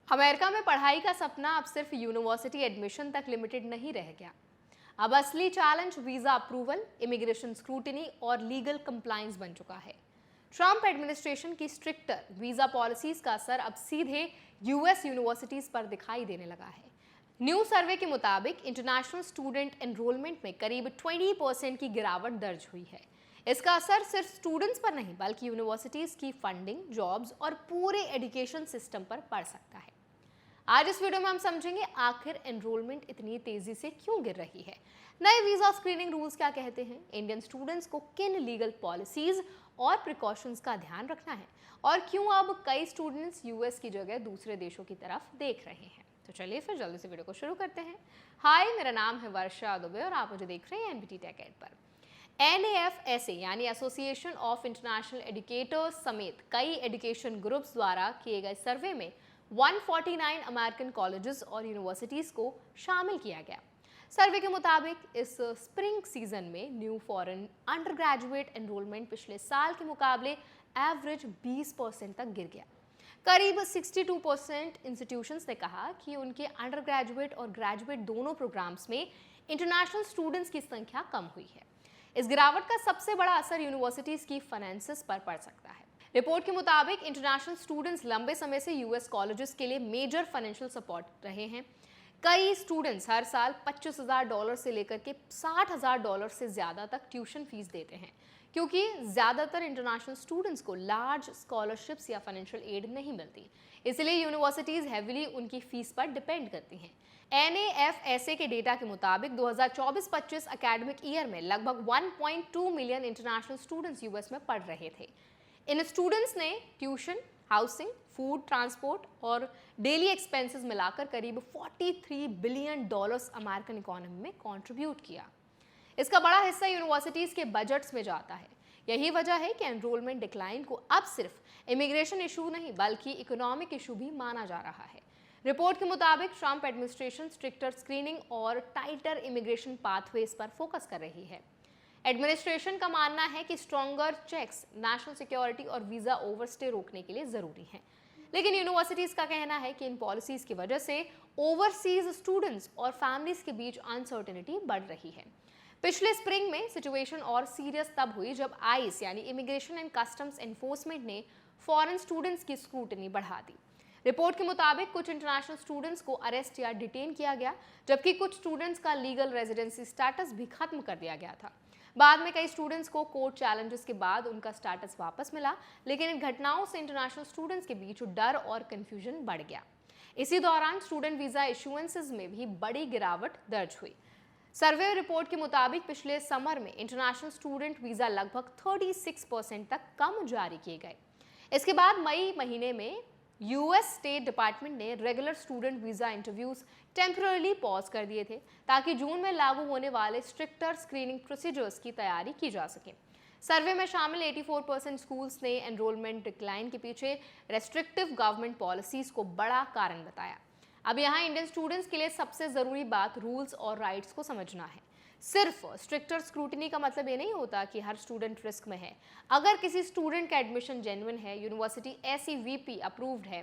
America में पढ़ाई का सपना अब सिर्फ यूनिवर्सिटी एडमिशन तक लिमिटेड नहीं रह गया। अब असली challenge visa approval, immigration scrutiny और लीगल कंप्लायंस बन चुका है। ट्रंप एडमिनिस्ट्रेशन की स्ट्रिक्टर वीजा पॉलिसीज का असर अब सीधे यूएस यूनिवर्सिटीज पर दिखाई देने लगा है। न्यू सर्वे के मुताबिक इंटरनेशनल स्टूडेंट एनरोलमेंट में करीब 20% की गिरावट दर्ज हुई है। इसका असर सिर्फ स्टूडेंट्स पर नहीं बल्कि यूनिवर्सिटीज की फंडिंग, जॉब्स और पूरे एजुकेशन सिस्टम पर पड़ सकता है। आज इस वीडियो में हम समझेंगे आखिर एनरोलमेंट इतनी तेजी से क्यों गिर रही है, नए वीजा स्क्रीनिंग रूल्स क्या कहते हैं, इंडियन स्टूडेंट्स को किन लीगल पॉलिसीज और प्रिकॉशंस का ध्यान रखना है और क्यों अब कई स्टूडेंट्स यूएस की जगह दूसरे देशों की तरफ देख रहे हैं। तो चलिए फिर जल्दी से वीडियो को शुरू करते हैं। हाय, मेरा नाम है वर्षा दुबे और आप मुझे देख रहे हैं एनबीटी टेक एड पर। NAFSA यानी एसोसिएशन ऑफ इंटरनेशनल एजुकेटर्स समेत कई एजुकेशन ग्रुप्स द्वारा किए गए सर्वे में 149 अमेरिकन कॉलेजेस और यूनिवर्सिटीज को शामिल किया गया। सर्वे के मुताबिक इस स्प्रिंग सीजन में new foreign under graduate enrolment पिछले साल के मुकाबले एवरेज 20% तक गिर गया। करीब 62% इंस्टीट्यूशंस ने कहा कि उनके अंडर ग्रेजुएट और ग्रेजुएट दोनों प्रोग्राम्स में इंटरनेशनल स्टूडेंट्स की संख्या कम हुई है। इस गिरावट का सबसे बड़ा असर यूनिवर्सिटीज की फाइनेंसेस पर पड़ सकता है। रिपोर्ट के मुताबिक इंटरनेशनल स्टूडेंट्स लंबे समय से यूएस कॉलेजेस के लिए मेजर फाइनेंशियल सपोर्ट रहे हैं। कई स्टूडेंट्स हर साल $25,000 से लेकर के $60,000 से ज़्यादा तक ट्यूशन फीस देते हैं, क्योंकि ज़्यादातर इंटरनेशनल स्टूडेंट्स को लार्ज स्कॉलरशिप्स या फाइनेंशियल एड नहीं मिलती। इसलिए यूनिवर्सिटीज़ हैविली उनकी फीस पर डिपेंड करती हैं। NAFSA के डेटा के मुताबिक 2024-25 एकेडमिक ईयर में लगभग 1.2 मिलियन इंटरनेशनल स्टूडेंट्स यूएस में पढ़ रहे थे। इन स्टूडेंट्स ने ट्यूशन, हाउसिंग, फूड, ट्रांसपोर्ट और डेली एक्सपेंसेस मिलाकर करीब $43 बिलियन अमेरिकन इकोनॉमी में कंट्रीब्यूट किया। इसका बड़ा हिस्सा यूनिवर्सिटीज के बजट्स में जाता है। यही वजह है कि एनरोलमेंट डिक्लाइन को अब सिर्फ इमिग्रेशन इशू नहीं बल्कि इकोनॉमिक इशू भी माना जा रहा है। रिपोर्ट के मुताबिक ट्रंप एडमिनिस्ट्रेशन स्ट्रिक्टर स्क्रीनिंग और टाइटर इमिग्रेशन पाथवेज पर फोकस कर रही है। एडमिनिस्ट्रेशन का मानना है कि स्ट्रॉन्गर चेक्स नेशनल सिक्योरिटी और वीजा ओवरस्टे रोकने के लिए जरूरी हैं। लेकिन यूनिवर्सिटीज का कहना है कि इन पॉलिसीज की वजह से ओवरसीज स्टूडेंट्स और फैमिलीज के बीच अनसर्टेनिटी बढ़ रही है। पिछले स्प्रिंग में सिचुएशन और सीरियस तब हुई जब आईस यानी इमिग्रेशन एंड कस्टम्स एनफोर्समेंट ने फॉरेन स्टूडेंट्स की स्क्रूटनी बढ़ा दी। रिपोर्ट के मुताबिक कुछ इंटरनेशनल स्टूडेंट्स को अरेस्ट या डिटेन किया गया, जबकि कुछ स्टूडेंट्स का लीगल रेजिडेंसी स्टेटस भी खत्म कर दिया गया था। बाद में कई स्टूडेंट्स को कोर्ट चैलेंजेस के बाद उनका स्टेटस वापस मिला, लेकिन इन घटनाओं से इंटरनेशनल स्टूडेंट्स के बीच डर और कंफ्यूजन बढ़ गया। इसी दौरान स्टूडेंट वीजा इशुएंसेस में भी बड़ी गिरावट दर्ज हुई। सर्वे रिपोर्ट के मुताबिक पिछले समर में इंटरनेशनल स्टूडेंट वीजा लगभग 36% तक कम जारी किए गए। इसके बाद मई महीने में यूएस स्टेट डिपार्टमेंट ने regular student visa interviews temporary pause कर दिए थे, ताकि जून में लागू होने वाले स्ट्रिक्टर स्क्रीनिंग प्रोसीजर्स की तैयारी की जा सके। सर्वे में शामिल 84% स्कूल्स ने एनरोलमेंट डिक्लाइन के पीछे रेस्ट्रिक्टिव गवर्नमेंट पॉलिसीज को बड़ा कारण बताया। अब यहाँ इंडियन स्टूडेंट्स के लिए सबसे ज़रूरी बात रूल्स और राइट्स को समझना है। सिर्फ स्ट्रिक्टर स्क्रूटिनी का मतलब ये नहीं होता कि हर स्टूडेंट रिस्क में है। अगर किसी स्टूडेंट का एडमिशन जेन्युइन है, यूनिवर्सिटी SEVP अप्रूव्ड है,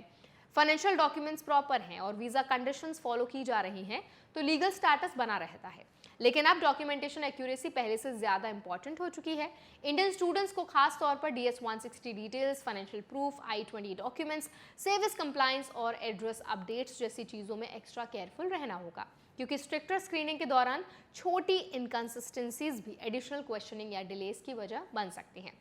फाइनेंशियल डॉक्यूमेंट्स प्रॉपर हैं और वीज़ा कंडीशंस फॉलो की जा रही हैं, तो लीगल स्टेटस बना रहता है। लेकिन अब डॉक्यूमेंटेशन एक्यूरेसी पहले से ज़्यादा इंपॉर्टेंट हो चुकी है। इंडियन स्टूडेंट्स को खास तौर पर DS-160 details, financial proof, I-20 documents, service compliance और एड्रेस अपडेट्स जैसी चीज़ों में एक्स्ट्रा केयरफुल रहना होगा, क्योंकि स्ट्रिक्टर स्क्रीनिंग के दौरान छोटी इनकंसिस्टेंसीज भी एडिशनल क्वेश्चनिंग या डिलेज की वजह बन सकती हैं।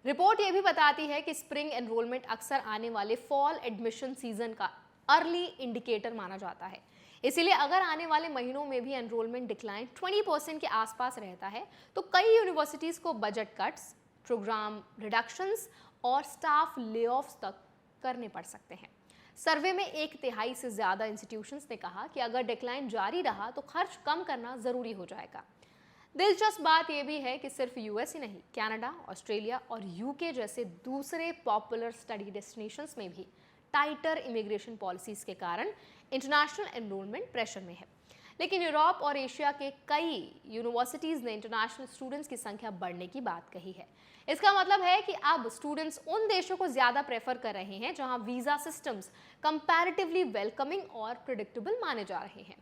रिपोर्ट ये भी बताती है कि स्प्रिंग एनरोलमेंट अक्सर आने वाले फॉल एडमिशन सीजन का अर्ली इंडिकेटर माना जाता है। इसीलिए अगर आने वाले महीनों में भी एनरोलमेंट डिक्लाइन 20% के आसपास रहता है, तो कई यूनिवर्सिटीज़ को बजट कट्स, प्रोग्राम रिडक्शंस और स्टाफ लेऑफ्स तक करने पड़ सकते हैं। सर्वे में 1/3 से ज़्यादा इंस्टीट्यूशंस ने कहा कि अगर डिक्लाइन जारी रहा तो खर्च कम करना ज़रूरी हो जाएगा। दिलचस्प बात यह भी है कि सिर्फ यूएस ही नहीं, कनाडा, ऑस्ट्रेलिया और यूके जैसे दूसरे पॉपुलर स्टडी डेस्टिनेशंस में भी टाइटर इमिग्रेशन पॉलिसीज के कारण इंटरनेशनल एनरोलमेंट प्रेशर में है। लेकिन यूरोप और एशिया के कई यूनिवर्सिटीज ने इंटरनेशनल स्टूडेंट्स की संख्या बढ़ने की बात कही है। इसका मतलब है कि अब स्टूडेंट्स उन देशों को ज्यादा प्रेफर कर रहे हैं जहां वीजा सिस्टम्स कंपैरेटिवली वेलकमिंग और प्रिडिक्टेबल माने जा रहे हैं।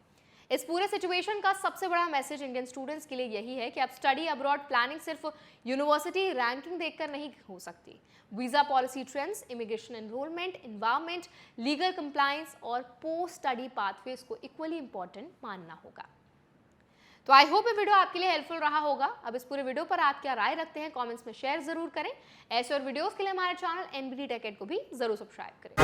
इस पूरे सिचुएशन का सबसे बड़ा मैसेज इंडियन स्टूडेंट्स के लिए यही है कि अब स्टडी अब्रॉड प्लानिंग सिर्फ यूनिवर्सिटी रैंकिंग देखकर नहीं हो सकती। Visa policy trends, immigration enrolment, environment, legal compliance और पोस्ट स्टडी पाथवेज को इक्वली इंपॉर्टेंट मानना होगा। तो आई होप ये वीडियो आपके लिए हेल्पफुल रहा होगा। अब इस पूरे वीडियो पर आप क्या राय रखते हैं कमेंट्स में शेयर जरूर करें। ऐसे और वीडियोस के लिए हमारे चैनल NBT Tech Ed को भी जरूर सब्सक्राइब करें।